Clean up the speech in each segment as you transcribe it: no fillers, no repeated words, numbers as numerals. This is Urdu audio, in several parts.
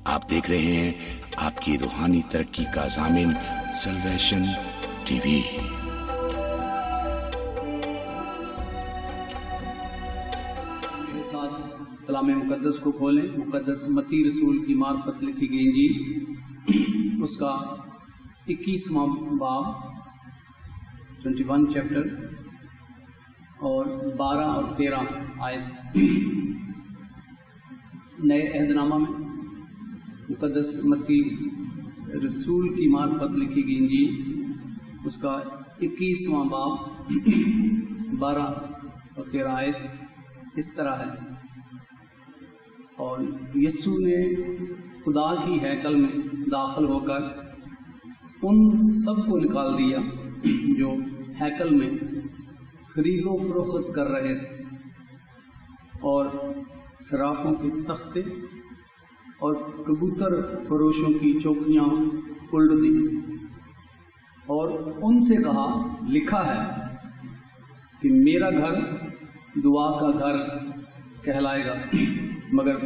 آپ دیکھ رہے ہیں آپ کی روحانی ترقی کا ضامن سلویشن ٹی وی۔ میرے ساتھ کلام مقدس کو کھولیں۔ مقدس متی رسول کی معرفت لکھی گئی انجیل، اس کا 21واں باب 21 چیپٹر اور 12 اور 13 آیت۔ نئے عہد نامہ میں مقدس متی رسول کی معرفت لکھی گئی انجیل، اس کا 21واں باب 12 اور 13 آیت اس طرح ہے: اور یسوع نے خدا کی ہیکل میں داخل ہو کر ان سب کو نکال دیا جو ہیکل میں خرید و فروخت کر رہے تھے، اور صرافوں کے تختے اور کبوتر فروشوں کی چوکیاں الٹ دی، اور ان سے کہا، لکھا ہے کہ میرا گھر دعا کا گھر کہلائے گا، مگر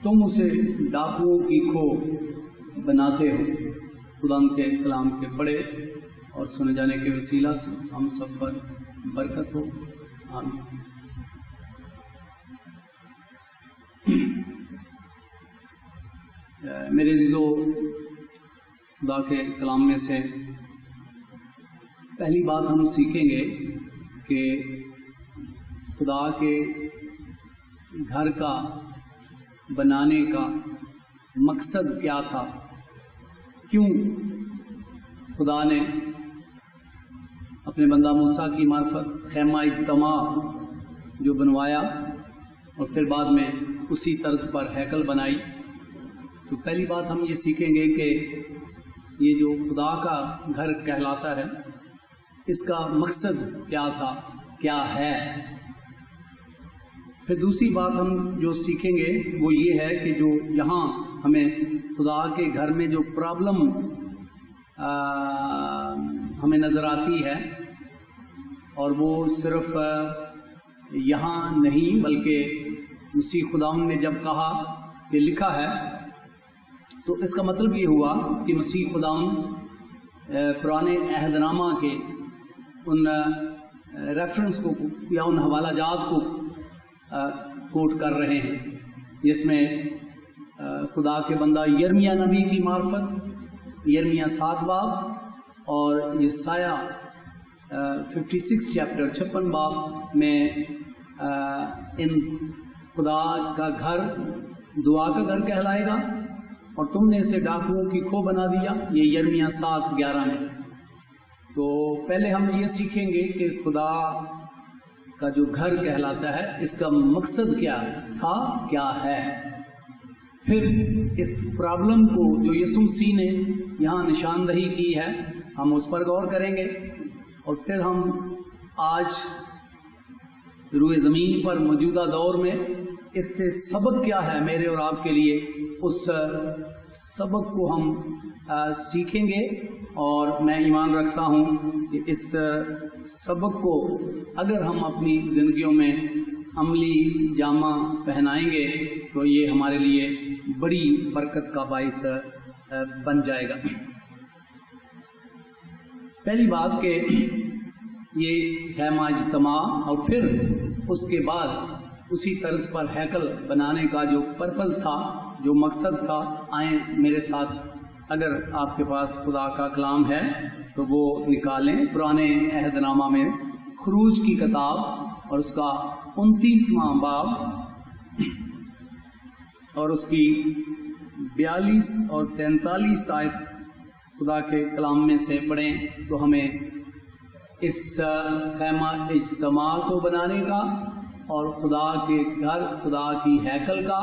تم اسے ڈاکوؤں کی کھو بناتے ہو۔ خدا کے کلام کے پڑھے اور سنے جانے کے وسیلہ سے ہم سب پر برکت ہو، آمین۔ میرے عزیزو، خدا کے کلام میں سے پہلی بات ہم سیکھیں گے کہ خدا کے گھر کا بنانے کا مقصد کیا تھا، کیوں خدا نے اپنے بندہ موسیٰ کی معرفت خیمہ اجتماع جو بنوایا اور پھر بعد میں اسی طرز پر ہیکل بنائی۔ تو پہلی بات ہم یہ سیکھیں گے کہ یہ جو خدا کا گھر کہلاتا ہے، اس کا مقصد کیا تھا، کیا ہے۔ پھر دوسری بات ہم جو سیکھیں گے وہ یہ ہے کہ جو یہاں ہمیں خدا کے گھر میں جو پرابلم ہمیں نظر آتی ہے، اور وہ صرف یہاں نہیں بلکہ مسیح خداوند نے جب کہا کہ لکھا ہے، تو اس کا مطلب یہ ہوا کہ مسیح خداوند پرانے عہد نامہ کے ان ریفرنس کو یا ان حوالہ جات کو کوٹ کر رہے ہیں، جس میں خدا کے بندہ یرمیہ نبی کی معرفت یرمیہ 7 باب اور یسایہ 56 چیپٹر 56 باب میں ان خدا کا گھر دعا کا گھر کہلائے گا، اور تم نے اسے ڈاکوؤں کی کھو بنا دیا، یہ یرمیہ 7:11 میں۔ تو پہلے ہم یہ سیکھیں گے کہ خدا کا جو گھر کہلاتا ہے، اس کا مقصد کیا تھا، کیا ہے۔ پھر اس پرابلم کو جو یسوع مسیح نے یہاں نشاندہی کی ہے، ہم اس پر غور کریں گے، اور پھر ہم آج روئے زمین پر موجودہ دور میں اس سے سبق کیا ہے میرے اور آپ کے لیے، اس سبق کو ہم سیکھیں گے۔ اور میں ایمان رکھتا ہوں کہ اس سبق کو اگر ہم اپنی زندگیوں میں عملی جامہ پہنائیں گے تو یہ ہمارے لیے بڑی برکت کا باعث بن جائے گا۔ پہلی بات کہ یہ خیمہ اجتماع اور پھر اس کے بعد اسی طرز پر ہیکل بنانے کا جو پرپز تھا، جو مقصد تھا، آئیں میرے ساتھ، اگر آپ کے پاس خدا کا کلام ہے تو وہ نکالیں۔ پرانے عہد نامہ میں خروج کی کتاب اور اس کا 29واں باب اور اس کی 42 اور 43 آیت خدا کے کلام میں سے پڑھیں تو ہمیں اس خیمہ اجتماع کو بنانے کا اور خدا کے گھر، خدا کی ہیکل کا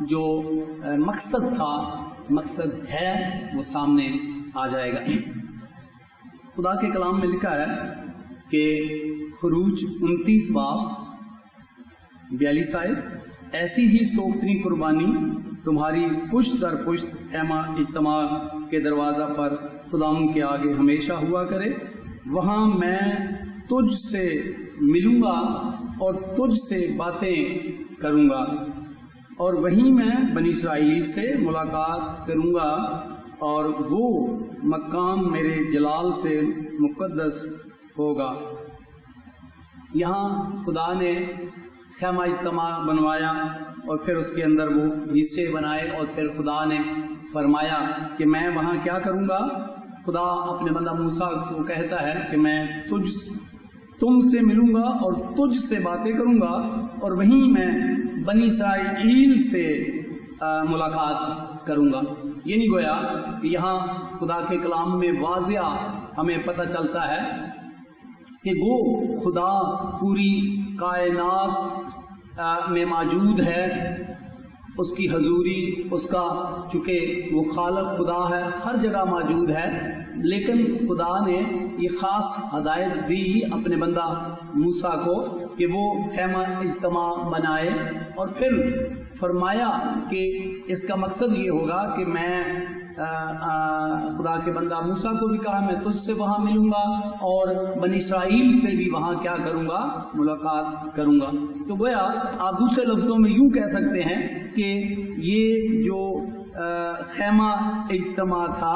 جو مقصد تھا، مقصد ہے، وہ سامنے آ جائے گا۔ خدا کے کلام میں لکھا ہے کہ خروج 29 باب 42 آیت، ایسی ہی سوختنی قربانی تمہاری پشت در پشت خیمہ اجتماع کے دروازہ پر خداوند کے آگے ہمیشہ ہوا کرے، وہاں میں تجھ سے ملوں گا اور تجھ سے باتیں کروں گا، اور وہیں میں بنی اسرائیل سے ملاقات کروں گا اور وہ مقام میرے جلال سے مقدس ہوگا۔ یہاں خدا نے خیمہ اجتماع بنوایا اور پھر اس کے اندر وہ حصے بنائے، اور پھر خدا نے فرمایا کہ میں وہاں کیا کروں گا۔ خدا اپنے بندہ موسیٰ کو کہتا ہے کہ میں تم سے ملوں گا اور تجھ سے باتیں کروں گا، اور وہیں میں بنی اسرائیل سے ملاقات کروں گا۔ یہ نہیں گویا کہ یہاں خدا کے کلام میں واضح ہمیں پتہ چلتا ہے کہ وہ خدا پوری کائنات میں موجود ہے، اس کی حضوری، اس کا چونکہ وہ خالق خدا ہے، ہر جگہ موجود ہے، لیکن خدا نے یہ خاص ہدایت دی اپنے بندہ موسیٰ کو کہ وہ خیمہ اجتماع بنائے، اور پھر فرمایا کہ اس کا مقصد یہ ہوگا کہ میں خدا کے بندہ موسیٰ کو بھی کہا میں تجھ سے وہاں ملوں گا اور بنی اسرائیل سے بھی وہاں کیا کروں گا، ملاقات کروں گا۔ تو گویا آپ دوسرے لفظوں میں یوں کہہ سکتے ہیں کہ یہ جو خیمہ اجتماع تھا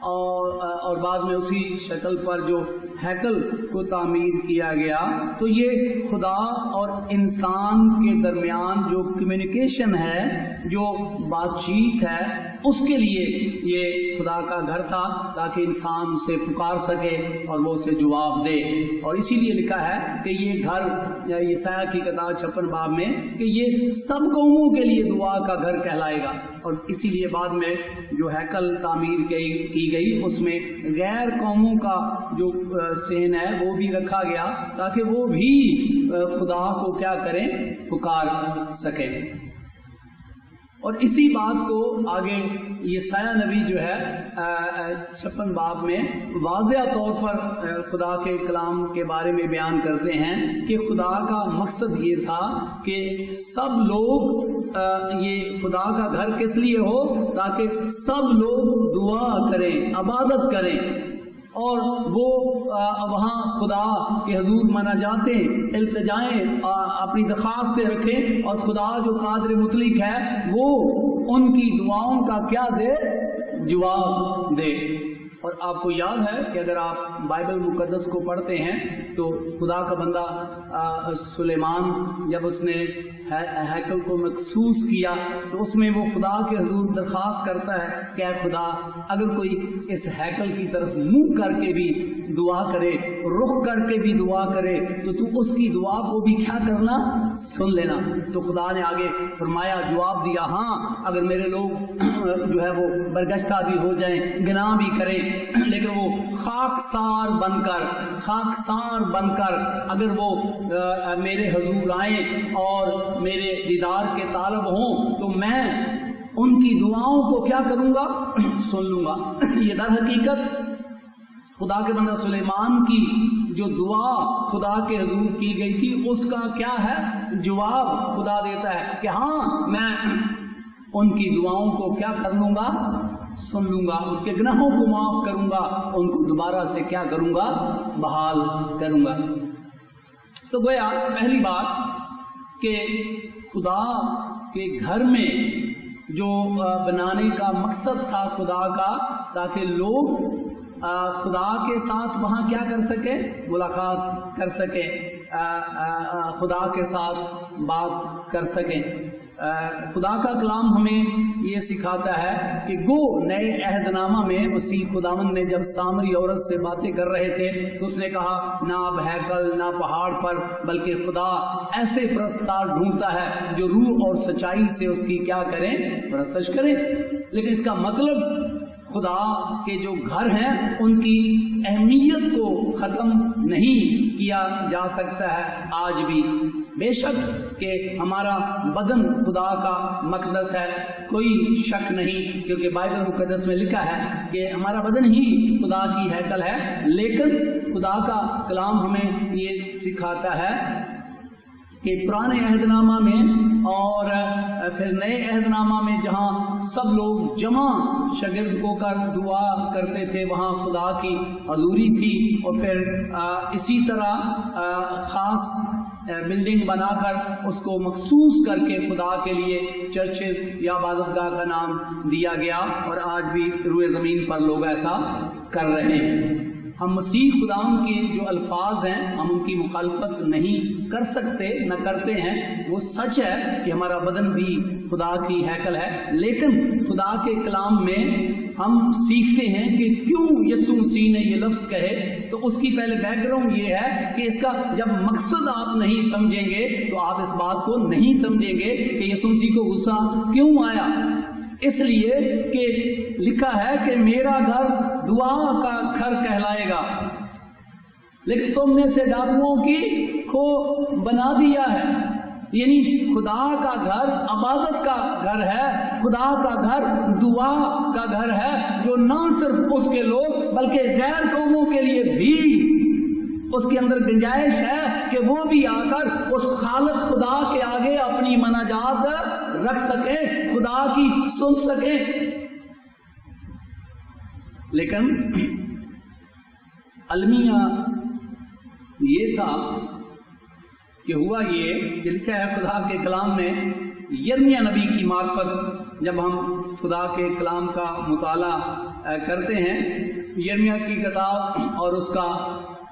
اور بعد میں اسی شکل پر جو ہیکل کو تعمیر کیا گیا، تو یہ خدا اور انسان کے درمیان جو کمیونیکیشن ہے، جو بات چیت ہے، اس کے لیے یہ خدا کا گھر تھا تاکہ انسان اسے پکار سکے اور وہ اسے جواب دے۔ اور اسی لیے لکھا ہے کہ یہ گھر، یسایہ کی کتاب 56 باب میں، کہ یہ سب قوموں کے لیے دعا کا گھر کہلائے گا، اور اسی لیے بعد میں جو ہیکل تعمیر کی گئی اس میں غیر قوموں کا جو صحن ہے وہ بھی رکھا گیا تاکہ وہ بھی خدا کو کیا کریں، پکار سکیں۔ اور اسی بات کو آگے یسایہ نبی جو ہے 56 باب میں واضح طور پر خدا کے کلام کے بارے میں بیان کرتے ہیں کہ خدا کا مقصد یہ تھا کہ سب لوگ یہ خدا کا گھر کس لیے ہو، تاکہ سب لوگ دعا کریں، عبادت کریں، اور وہ وہاں خدا کے حضور مناجاتیں، التجائیں، اپنی درخواستیں رکھیں، اور خدا جو قادر مطلق ہے وہ ان کی دعاؤں کا کیا دے، جواب دے۔ اور آپ کو یاد ہے کہ اگر آپ بائبل مقدس کو پڑھتے ہیں تو خدا کا بندہ سلیمان جب اس نے ہیکل کو مخصوص کیا تو اس میں وہ خدا کے حضور درخواست کرتا ہے کہ اے خدا، اگر کوئی اس ہیکل کی طرف منہ کر کے بھی دعا کرے، رخ کر کے بھی دعا کرے، تو اس کی دعا کو بھی کیا کرنا، سن لینا۔ تو خدا نے آگے فرمایا، جواب دیا، ہاں اگر میرے لوگ جو ہے وہ برگشتہ بھی ہو جائیں، گناہ بھی کریں، لیکن وہ خاکسار بن کر اگر وہ میرے حضور آئیں اور میرے دیدار کے طالب ہوں تو میں ان کی دعاؤں کو کیا کروں گا، سن لوں گا۔ یہ در حقیقت خدا کے بندہ سلیمان کی جو دعا خدا کے حضور کی گئی تھی اس کا کیا ہے، جواب خدا دیتا ہے کہ ہاں میں ان کی دعاؤں کو کیا کر لوں گا، سن لوں گا، ان کے گناہوں کو معاف کروں گا، ان کو دوبارہ سے کیا کروں گا، بحال کروں گا۔ تو گویا پہلی بات کہ خدا کے گھر میں جو بنانے کا مقصد تھا خدا کا، تاکہ لوگ خدا کے ساتھ وہاں کیا کر سکے، ملاقات کر سکے، خدا کے ساتھ بات کر سکیں۔ خدا کا کلام ہمیں یہ سکھاتا ہے کہ وہ نئے عہد نامہ میں مسیح خداوند نے جب سامری عورت سے باتیں کر رہے تھے تو اس نے کہا، نہ اب ہیکل نہ پہاڑ پر، بلکہ خدا ایسے پرستار ڈھونڈتا ہے جو روح اور سچائی سے اس کی کیا کریں، پرستش کریں۔ لیکن اس کا مطلب خدا کے جو گھر ہیں ان کی اہمیت کو ختم نہیں کیا جا سکتا ہے آج بھی۔ بے شک کہ ہمارا بدن خدا کا مقدس ہے، کوئی شک نہیں، کیونکہ بائبل مقدس میں لکھا ہے کہ ہمارا بدن ہی خدا کی ہیکل ہے۔ لیکن خدا کا کلام ہمیں یہ سکھاتا ہے کہ پرانے عہد نامہ میں اور پھر نئے عہد نامہ میں جہاں سب لوگ جمع شاگرد ہو کر دعا کرتے تھے وہاں خدا کی حضوری تھی، اور پھر اسی طرح خاص بلڈنگ بنا کر اس کو مخصوص کر کے خدا کے لیے چرچز یا عبادت گاہ کا نام دیا گیا، اور آج بھی روئے زمین پر لوگ ایسا کر رہے ہیں۔ ہم مسیح خداوند کے جو الفاظ ہیں ہم ان کی مخالفت نہیں کر سکتے، نہ کرتے ہیں۔ وہ سچ ہے کہ ہمارا بدن بھی خدا کی ہیکل ہے، لیکن خدا کے کلام میں ہم سیکھتے ہیں کہ کیوں یسوع مسیح نے یہ لفظ کہے۔ تو اس کی پہلے بیک گراؤنڈ یہ ہے کہ اس کا جب مقصد آپ نہیں سمجھیں گے تو آپ اس بات کو نہیں سمجھیں گے کہ یسوع مسیح کو غصہ کیوں آیا۔ اس لیے کہ لکھا ہے کہ میرا گھر دعا کا گھر کہلائے گا، لیکن تم نے اسے ڈاکوؤں کی کھو بنا دیا ہے۔ یعنی خدا کا گھر عبادت کا گھر ہے، خدا کا گھر دعا کا گھر ہے، جو نہ صرف اس کے لوگ بلکہ غیر قوموں کے لیے بھی اس کے اندر گنجائش ہے کہ وہ بھی آ کر اس خالق خدا کے آگے اپنی مناجات رکھ سکیں، خدا کی سن سکیں۔ لیکن المیہ یہ تھا کہ ہوا یہ لکھا ہے خدا کے کلام میں یرمیہ نبی کی معرفت جب ہم خدا کے کلام کا مطالعہ کرتے ہیں، یرمیہ کی کتاب اور اس کا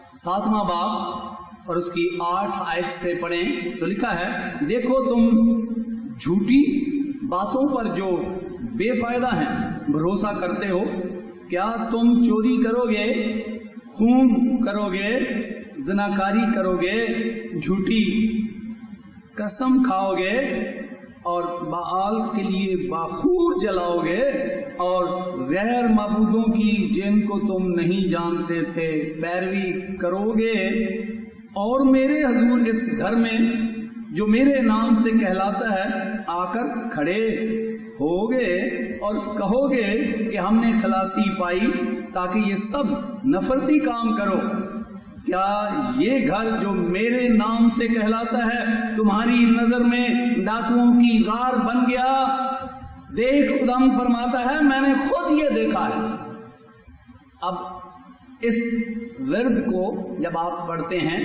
7واں باب اور اس کی 8 آیت سے پڑھیں تو لکھا ہے، دیکھو تم جھوٹی باتوں پر جو بے فائدہ ہیں بھروسہ کرتے ہو، کیا تم چوری کرو گے، خون کرو گے، زناکاری کرو گے، جھوٹی قسم کھاؤ گے اور بعال کے لیے باخور جلاؤ گے اور غیر معبودوں کی جن کو تم نہیں جانتے تھے پیروی کرو گے، اور میرے حضور اس گھر میں جو میرے نام سے کہلاتا ہے آ کر کھڑے ہوگے اور کہو گے کہ ہم نے خلاصی پائی، تاکہ یہ سب نفرتی کام کرو۔ کیا یہ گھر جو میرے نام سے کہلاتا ہے تمہاری نظر میں ڈاکوؤں کی غار بن گیا؟ دیکھ خداوند فرماتا ہے میں نے خود یہ دیکھا ہے۔ اب اس ورد کو جب آپ پڑھتے ہیں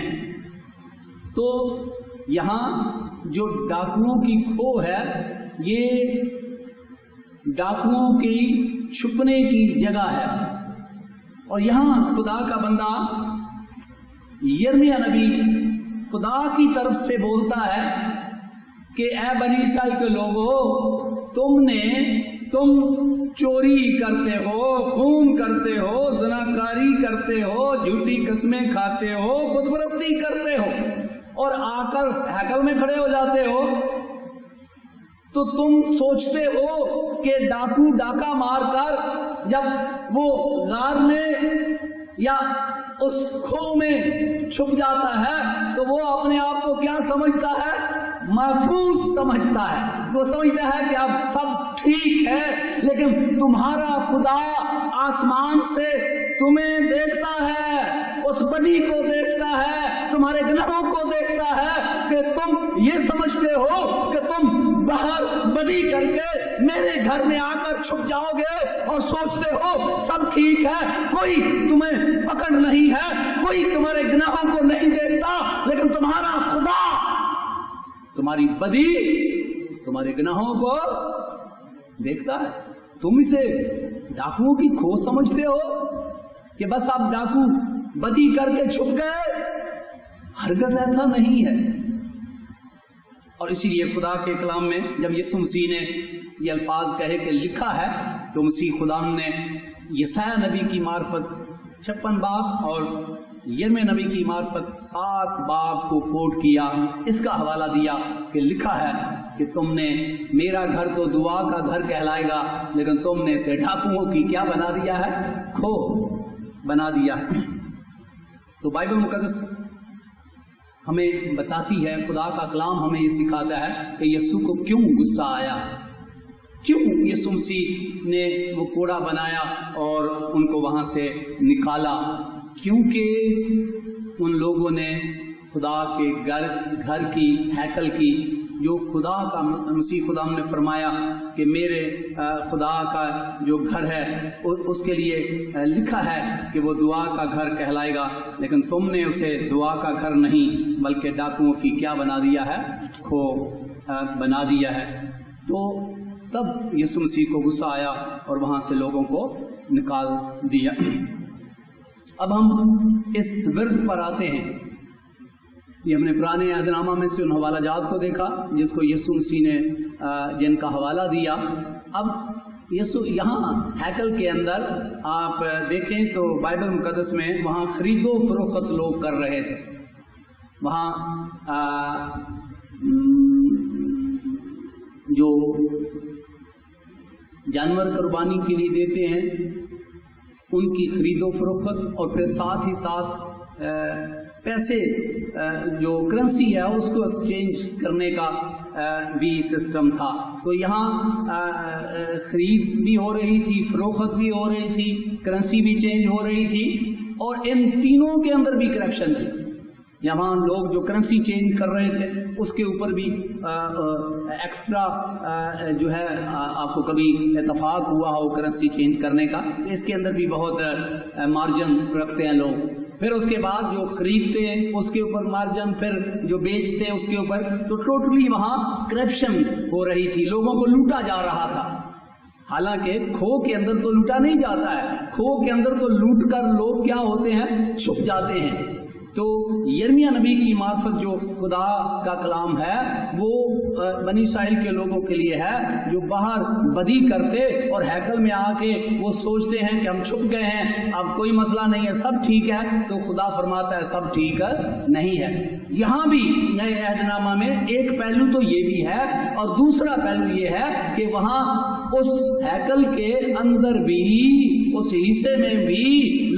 تو یہاں جو ڈاکوؤں کی کھو ہے یہ ڈاکوؤں کی چھپنے کی جگہ ہے، اور یہاں خدا کا بندہ یرمیہ نبی خدا کی طرف سے بولتا ہے کہ اے بنی اسرائیل کے لوگو، تم چوری کرتے ہو، خون کرتے ہو، زناکاری کرتے ہو، جھوٹی قسمیں کھاتے ہو، بت پرستی کرتے ہو، اور آ کر ہیکل میں کھڑے ہو جاتے ہو تو تم سوچتے ہو کہ ڈاکو ڈاکہ مار کر جب وہ غار میں یا اس کھو میں چھپ جاتا ہے تو وہ اپنے آپ کو کیا سمجھتا ہے؟ محفوظ سمجھتا ہے۔ وہ سمجھتا ہے کہ اب سب ٹھیک ہے، لیکن تمہارا خدا آسمان سے تمہیں دیکھتا ہے، اس بڑی کو دیکھتا ہے، تمہارے گناہوں کو دیکھتا ہے کہ تم یہ سمجھتے ہو کہ تم باہر بدی کر کے میرے گھر میں آ کر چھپ جاؤ گے اور سوچتے ہو سب ٹھیک ہے، کوئی تمہیں پکڑ نہیں ہے، کوئی تمہارے گناہوں کو نہیں دیکھتا، لیکن تمہارا خدا تمہاری بدی، تمہارے گناہوں کو دیکھتا ہے۔ تم اسے ڈاکوؤں کی کھو سمجھتے ہو کہ بس آپ ڈاکو بدی کر کے چھپ گئے، ہرگز ایسا نہیں ہے۔ اور اسی لیے خدا کے کلام میں جب یسوع مسیح نے یہ الفاظ کہے کہ لکھا ہے تو مسیح خدا نے یسایہ نبی کی معرفت 56 باب اور یرمیہ نبی کی معرفت 7 باب کو کوٹ کیا، اس کا حوالہ دیا کہ لکھا ہے کہ تم نے میرا گھر تو دعا کا گھر کہلائے گا، لیکن تم نے اسے ڈاکوؤں کی کیا بنا دیا ہے؟ کھو بنا دیا ہے۔ تو بائبل مقدس ہمیں بتاتی ہے، خدا کا کلام ہمیں یہ سکھاتا ہے کہ یسوع کو کیوں غصہ آیا، کیوں یسوع مسیح نے وہ کوڑا بنایا اور ان کو وہاں سے نکالا، کیونکہ ان لوگوں نے خدا کے گھر کی ہیکل کی جو خدا کا مسیح خدا نے فرمایا کہ میرے خدا کا جو گھر ہے اس کے لیے لکھا ہے کہ وہ دعا کا گھر کہلائے گا، لیکن تم نے اسے دعا کا گھر نہیں بلکہ ڈاکوؤں کی کیا بنا دیا ہے؟ کھو بنا دیا ہے۔ تو تب یسوع مسیح کو غصہ آیا اور وہاں سے لوگوں کو نکال دیا۔ اب ہم اس ورد پر آتے ہیں۔ یہ ہم نے پرانے عہد نامہ میں سے ان حوالہ جات کو دیکھا جس کو یسوع مسیح نے جن کا حوالہ دیا۔ اب یسوع یہاں ہیکل کے اندر آپ دیکھیں تو بائبل مقدس میں وہاں خرید و فروخت لوگ کر رہے تھے۔ وہاں جو جانور قربانی کے لیے دیتے ہیں ان کی خرید و فروخت، اور پھر ساتھ ہی ساتھ پیسے جو کرنسی ہے اس کو ایکسچینج کرنے کا بھی سسٹم تھا۔ تو یہاں خرید بھی ہو رہی تھی، فروخت بھی ہو رہی تھی، کرنسی بھی چینج ہو رہی تھی، اور ان تینوں کے اندر بھی کرپشن تھی۔ یہاں لوگ جو کرنسی چینج کر رہے تھے اس کے اوپر بھی ایکسٹرا جو ہے آپ کو کبھی اتفاق ہوا ہو کرنسی چینج کرنے کا، اس کے اندر بھی بہت مارجن رکھتے ہیں لوگ۔ پھر اس کے بعد جو خریدتے ہیں اس کے اوپر مارجن، پھر جو بیچتے ہیں اس کے اوپر، تو ٹوٹلی وہاں کرپشن ہو رہی تھی، لوگوں کو لوٹا جا رہا تھا۔ حالانکہ کھو کے اندر تو لوٹا نہیں جاتا ہے، کھو کے اندر تو لوٹ کر لوگ کیا ہوتے ہیں؟ چھپ جاتے ہیں۔ تو یرمیہ نبی کی معرفت جو خدا کا کلام ہے وہ بنی اسرائیل کے لوگوں کے لیے ہے جو باہر بدی کرتے اور ہیکل میں آ کے وہ سوچتے ہیں کہ ہم چھپ گئے ہیں، اب کوئی مسئلہ نہیں ہے، سب ٹھیک ہے۔ تو خدا فرماتا ہے سب ٹھیک نہیں ہے۔ یہاں بھی نئے عہد نامہ میں ایک پہلو تو یہ بھی ہے، اور دوسرا پہلو یہ ہے کہ وہاں اس ہیکل کے اندر بھی، اس حصے میں بھی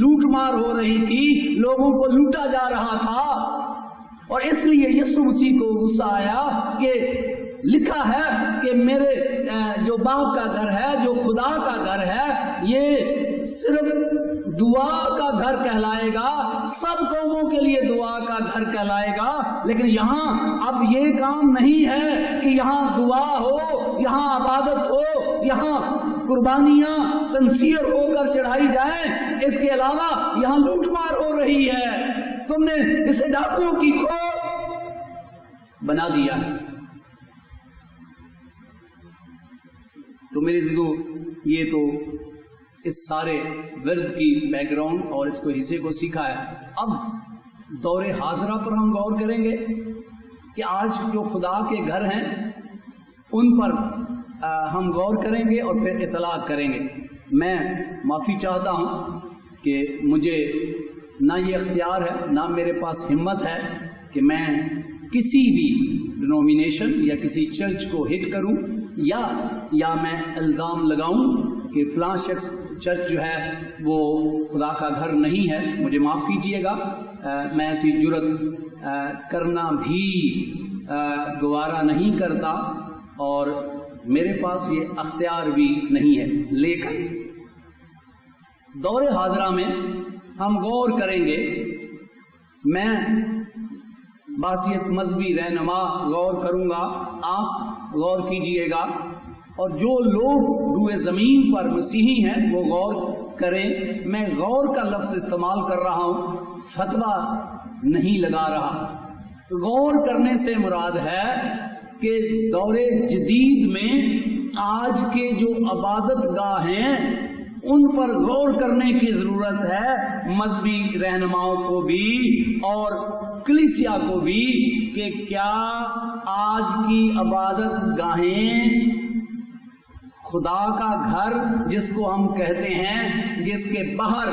لوٹ مار ہو رہی تھی، لوگوں کو لوٹا جا رہا تھا، اور اس لیے یسوع مسیح کو غصہ آیا کہ لکھا ہے کہ میرے جو باپ کا گھر ہے، جو خدا کا گھر ہے، یہ صرف دعا کا گھر کہلائے گا، سب قوموں کے لیے دعا کا گھر کہلائے گا۔ لیکن یہاں اب یہ کام نہیں ہے کہ یہاں دعا ہو، یہاں عبادت ہو، یہاں قربانیاں سنسیئر ہو کر چڑھائی جائیں، اس کے علاوہ یہاں لوٹ مار ہو رہی ہے۔ تم نے اسے ڈاکوؤں کی کھو بنا دیا۔ تو میرے عزیزو، یہ تو اس سارے ورد کی بیک گراؤنڈ اور اس کو حصے کو سیکھا ہے۔ اب دور حاضرہ پر ہم غور کریں گے کہ آج جو خدا کے گھر ہیں ان پر ہم غور کریں گے اور پھر اطلاق کریں گے۔ میں معافی چاہتا ہوں کہ مجھے نہ یہ اختیار ہے، نہ میرے پاس ہمت ہے کہ میں کسی بھی ڈینومینیشن یا کسی چرچ کو ہٹ کروں یا میں الزام لگاؤں کہ فلاں شخص چرچ جو ہے وہ خدا کا گھر نہیں ہے۔ مجھے معاف کیجئے گا، میں ایسی جرت کرنا بھی گوارا نہیں کرتا اور میرے پاس یہ اختیار بھی نہیں ہے۔ لیکن دور حاضرہ میں ہم غور کریں گے، میں بحیثیت مذہبی رہنما غور کروں گا، آپ غور کیجئے گا، اور جو لوگ روئے زمین پر مسیحی ہیں وہ غور کریں۔ میں غور کا لفظ استعمال کر رہا ہوں، فتویٰ نہیں لگا رہا۔ غور کرنے سے مراد ہے کہ دور جدید میں آج کے جو عبادت گاہ ہیں ان پر غور کرنے کی ضرورت ہے، مذہبی رہنماؤں کو بھی اور کلیسیا کو بھی، کہ کیا آج کی عبادت گاہیں خدا کا گھر جس کو ہم کہتے ہیں، جس کے باہر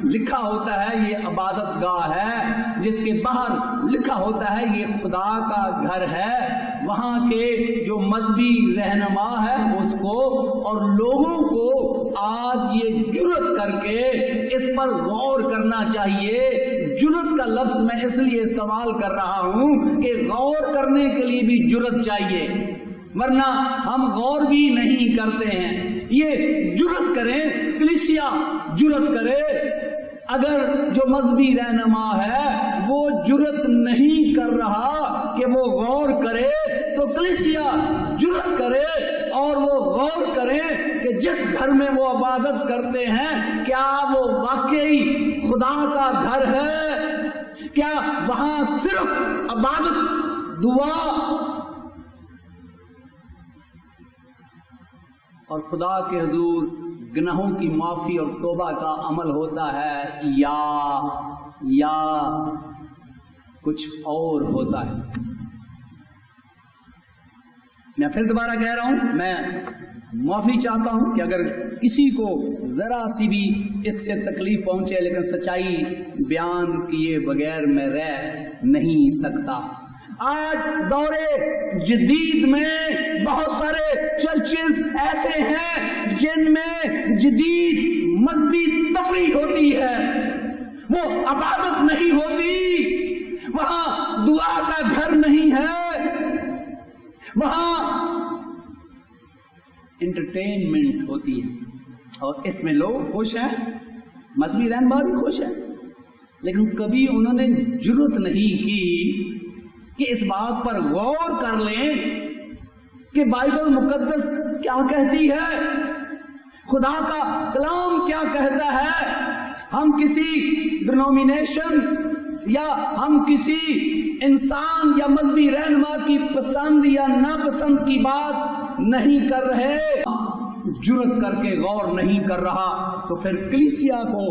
لکھا ہوتا ہے یہ عبادت گاہ ہے، جس کے باہر لکھا ہوتا ہے یہ خدا کا گھر ہے، وہاں کے جو مذہبی رہنما ہے اس کو اور لوگوں کو آج یہ جرت کر کے اس پر غور کرنا چاہیے۔ جرت کا لفظ میں اس لیے استعمال کر رہا ہوں کہ غور کرنے کے لیے بھی جرت چاہیے، ورنہ ہم غور بھی نہیں کرتے ہیں۔ یہ جرت کریں، کلیسیا جرت کرے۔ اگر جو مذہبی رہنما ہے وہ جرت نہیں کر رہا کہ وہ غور کرے تو کلیسیا جرأت کرے اور وہ غور کرے کہ جس گھر میں وہ عبادت کرتے ہیں کیا وہ واقعی خدا کا گھر ہے؟ کیا وہاں صرف عبادت، دعا اور خدا کے حضور گناہوں کی معافی اور توبہ کا عمل ہوتا ہے، یا کچھ اور ہوتا ہے؟ میں پھر دوبارہ کہہ رہا ہوں، میں معافی چاہتا ہوں کہ اگر کسی کو ذرا سی بھی اس سے تکلیف پہنچے، لیکن سچائی بیان کیے بغیر میں رہ نہیں سکتا۔ آج دور جدید میں بہت سارے چرچز ایسے ہیں جن میں جدید مذہبی تفریح ہوتی ہے، وہ عبادت نہیں ہوتی، وہاں دعا کا گھر نہیں ہے، وہاں انٹرٹینمنٹ ہوتی ہے، اور اس میں لوگ خوش ہیں، مذہبی رہنما بھی خوش ہیں، لیکن کبھی انہوں نے جرأت نہیں کی کہ اس بات پر غور کر لیں کہ بائبل مقدس کیا کہتی ہے، خدا کا کلام کیا کہتا ہے۔ ہم کسی ڈینومینیشن یا ہم کسی انسان یا مذہبی رہنما کی پسند یا ناپسند کی بات نہیں کر رہے، جرأت کر کے غور نہیں کر رہا، تو پھر کلیسیا کو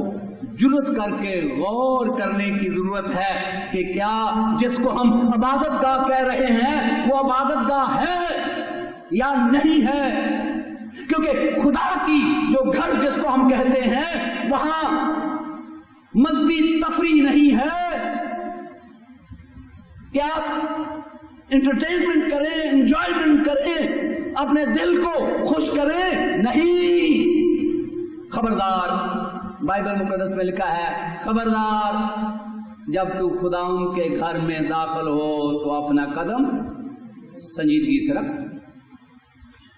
جرأت کر کے غور کرنے کی ضرورت ہے کہ کیا جس کو ہم عبادت گاہ کہہ رہے ہیں وہ عبادت گاہ ہے یا نہیں ہے، کیونکہ خدا کی جو گھر جس کو ہم کہتے ہیں وہاں مذہبی تفریح نہیں ہے کہ آپ انٹرٹینمنٹ کریں، انجوائمنٹ کریں، اپنے دل کو خوش کریں، نہیں۔ خبردار، بائبل مقدس میں لکھا ہے، خبردار جب تو خداوند کے گھر میں داخل ہو تو اپنا قدم سنجیدگی سے رکھ۔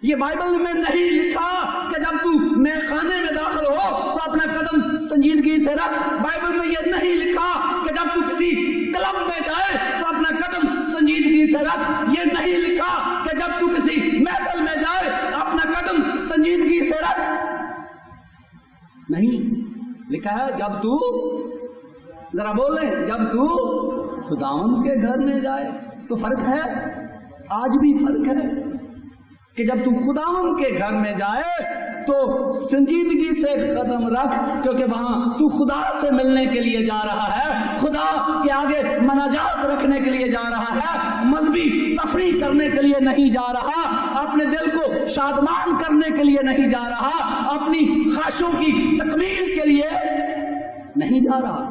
یہ بائبل میں نہیں لکھا کہ جب تو میخانے خانے میں داخل ہو تو اپنا قدم سنجیدگی سے رکھ۔ بائبل میں یہ نہیں لکھا کہ جب تو کسی کلب میں جائے تو اپنا قدم سنجیدگی سے رکھ۔ یہ نہیں لکھا کہ جب تو کسی محفل میں جائے اپنا قدم سنجیدگی سے رکھ۔ نہیں، لکھا ہے جب تو، ذرا بولیں، جب تو خداوند کے گھر میں جائے۔ تو فرق ہے، آج بھی فرق ہے کہ جب تو خداوند کے گھر میں جائے تو سنجیدگی سے قدم رکھ، کیونکہ وہاں تو خدا سے ملنے کے لیے جا رہا ہے، خدا کے آگے مناجات رکھنے کے لیے جا رہا ہے، مذہبی تفریح کرنے کے لیے نہیں جا رہا، اپنے دل کو شادمان کرنے کے لیے نہیں جا رہا، اپنی خواہشوں کی تکمیل کے لیے نہیں جا رہا۔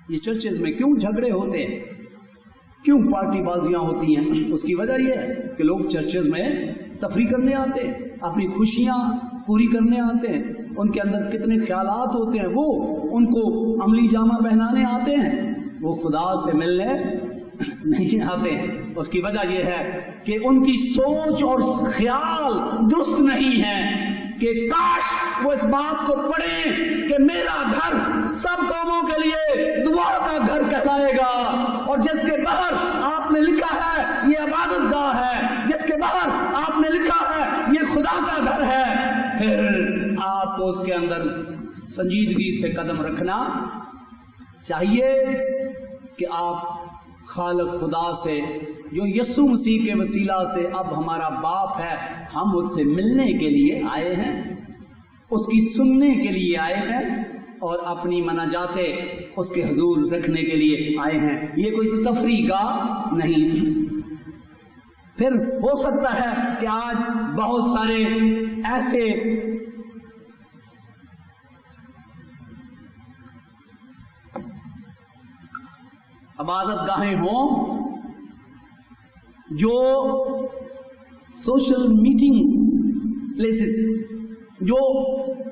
یہ چرچز میں کیوں جھگڑے ہوتے ہیں، کیوں پارٹی بازیاں ہوتی ہیں؟ اس کی وجہ یہ ہے کہ لوگ چرچز میں تفریح کرنے آتے ہیں، اپنی خوشیاں پوری کرنے آتے ہیں، ان کے اندر کتنے خیالات ہوتے ہیں وہ ان کو عملی جامہ پہنانے آتے ہیں، وہ خدا سے ملنے نہیں آتے ہیں۔ اس کی وجہ یہ ہے کہ ان کی سوچ اور خیال درست نہیں ہے کہ کاش وہ اس بات کو پڑھیں کہ میرا گھر سب قوموں کے لیے دعا کا گھر کہلائے گا، اور جس کے باہر آپ نے لکھا ہے یہ عبادت گاہ ہے، جس کے باہر آپ نے لکھا ہے یہ خدا کا گھر ہے، پھر آپ کو اس کے اندر سنجیدگی سے قدم رکھنا چاہیے کہ آپ خالق خدا سے، جو یسوع مسیح کے وسیلہ سے اب ہمارا باپ ہے، ہم اس سے ملنے کے لیے آئے ہیں، اس کی سننے کے لیے آئے ہیں، اور اپنی مناجاتیں اس کے حضور رکھنے کے لیے آئے ہیں۔ یہ کوئی تفریح گاہ نہیں۔ پھر ہو سکتا ہے کہ آج بہت سارے ایسے عبادت گاہیں ہوں جو سوشل میٹنگ پلیسز، جو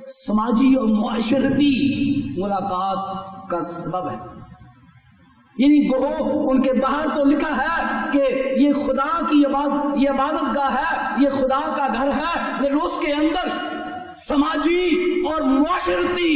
سماجی اور معاشرتی ملاقات کا سبب ہے، یعنی گو ان کے باہر تو لکھا ہے کہ یہ خدا کی یہ عبادت گاہ ہے، یہ خدا کا گھر ہے، لیکن اس کے اندر سماجی اور معاشرتی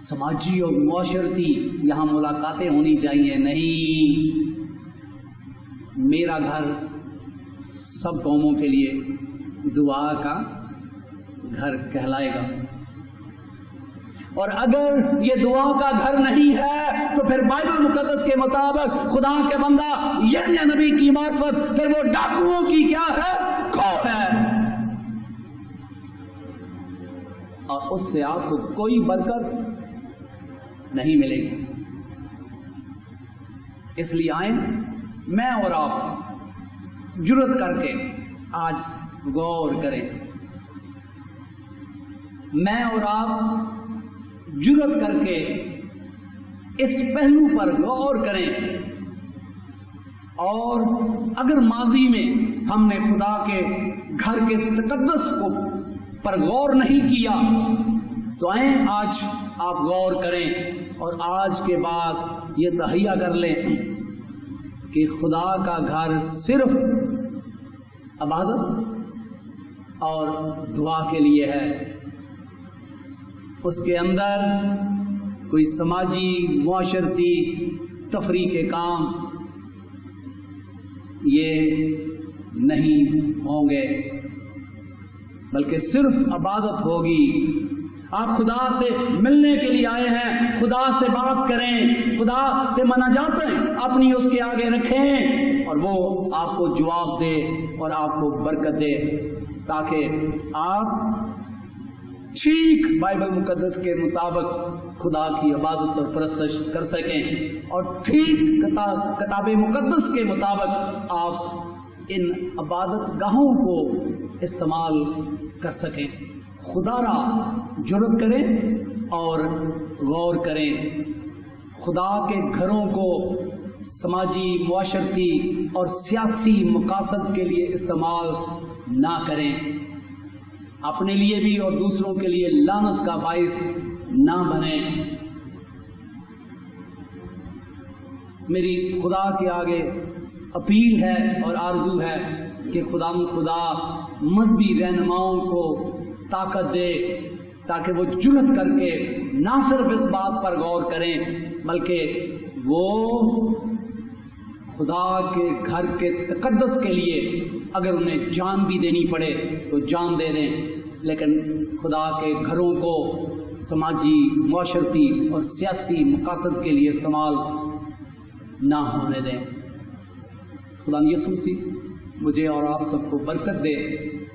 سماجی اور معاشرتی یہاں ملاقاتیں ہونی چاہیے، نہیں، میرا گھر سب قوموں کے لیے دعا کا گھر کہلائے گا۔ اور اگر یہ دعا کا گھر نہیں ہے تو پھر بائبل مقدس کے مطابق خدا کے بندہ یرمیہ نبی کی معرفت پھر وہ ڈاکوؤں کی کیا ہے؟ کھو ہے، اور اس سے آپ کو کوئی برکت نہیں ملے گی۔ اس لیے آئیں میں اور آپ جرت کر کے آج غور کریں، میں اور آپ جرت کر کے اس پہلو پر غور کریں، اور اگر ماضی میں ہم نے خدا کے گھر کے تقدس کو پر غور نہیں کیا تو آئیں آج آپ غور کریں، اور آج کے بعد یہ تہیہ کر لیں کہ خدا کا گھر صرف عبادت اور دعا کے لیے ہے، اس کے اندر کوئی سماجی معاشرتی تفریح کے کام یہ نہیں ہوں گے، بلکہ صرف عبادت ہوگی۔ آپ خدا سے ملنے کے لیے آئے ہیں، خدا سے بات کریں، خدا سے مناجاتیں اپنی اس کے آگے رکھیں، اور وہ آپ کو جواب دے اور آپ کو برکت دے، تاکہ آپ ٹھیک بائبل مقدس کے مطابق خدا کی عبادت اور پرستش کر سکیں، اور ٹھیک کتاب مقدس کے مطابق آپ ان عبادت گاہوں کو استعمال کر سکیں۔ خدا را جرت کریں اور غور کریں، خدا کے گھروں کو سماجی معاشرتی اور سیاسی مقاصد کے لیے استعمال نہ کریں، اپنے لیے بھی اور دوسروں کے لیے لعنت کا باعث نہ بنیں۔ میری خدا کے آگے اپیل ہے اور آرزو ہے کہ خدا مذہبی رہنماؤں کو طاقت دے تاکہ وہ جرت کر کے نہ صرف اس بات پر غور کریں بلکہ وہ خدا کے گھر کے تقدس کے لیے اگر انہیں جان بھی دینی پڑے تو جان دے دیں، لیکن خدا کے گھروں کو سماجی معاشرتی اور سیاسی مقاصد کے لیے استعمال نہ ہونے دیں۔ خدا یسوع مسیح مجھے اور آپ سب کو برکت دے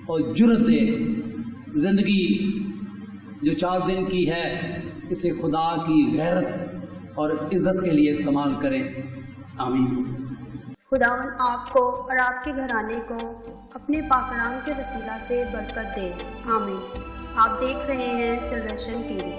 اور جرت دے، زندگی جو 4 دن کی ہے اسے خدا کی غیرت اور عزت کے لیے استعمال کریں، آمین۔ خداوند آپ کو اور آپ کے گھرانے کو اپنے پاکلام کے وسیلہ سے برکت دے، آمین۔ آپ دیکھ رہے ہیں سلویشن ٹی وی۔